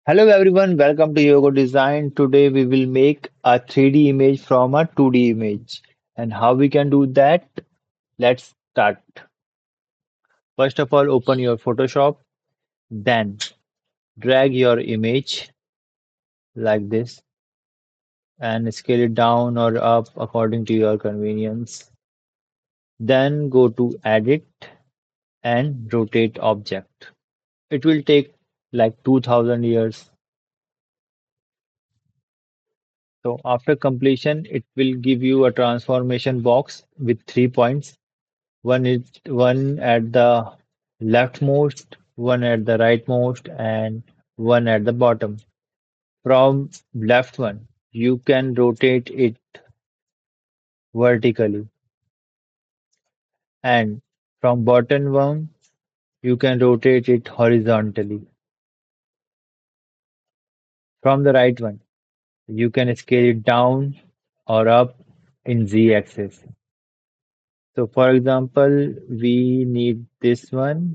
Hello everyone, welcome to Yoga Design. Today we will make a 3D image from a 2D image. And how we can do that? Let's start. First of all, open your Photoshop, then drag your image like this and scale it down or up according to your convenience. Then go to Edit and Rotate Object. It will take like 2000 years. So after completion, it will give you a transformation box with 3 points. One is one at the leftmost, one at the rightmost, and one at the bottom. From left one, you can rotate it vertically, and from bottom one, you can rotate it horizontally. From the right one, you can scale it down or up in Z axis. So, for example, we need this one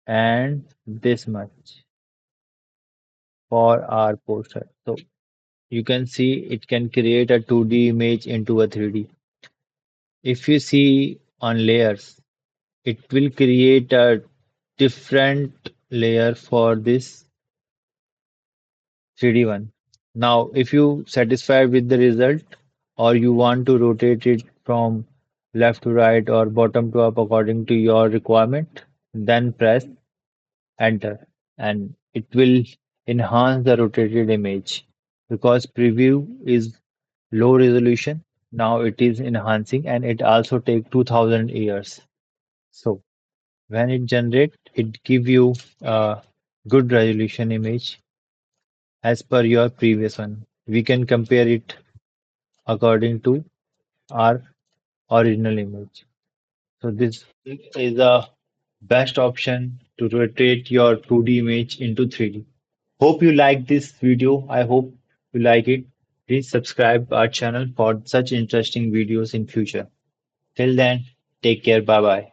and this much for our poster. So you can see it can create a 2D image into a 3D. If you see on layers, it will create a different layer for this 3D one. Now, if you satisfied with the result or you want to rotate it from left to right or bottom to up according to your requirement, then press enter and it will enhance the rotated image because preview is low resolution. Now it is enhancing and it also take 2000 years. So when it generate, it give you a good resolution image as per your previous one. We can compare it according to our original image. So this is the best option to rotate your 2D image into 3D. Hope you like this video. I hope you like it. Please subscribe our channel for such interesting videos in future. Till then, take care. Bye bye.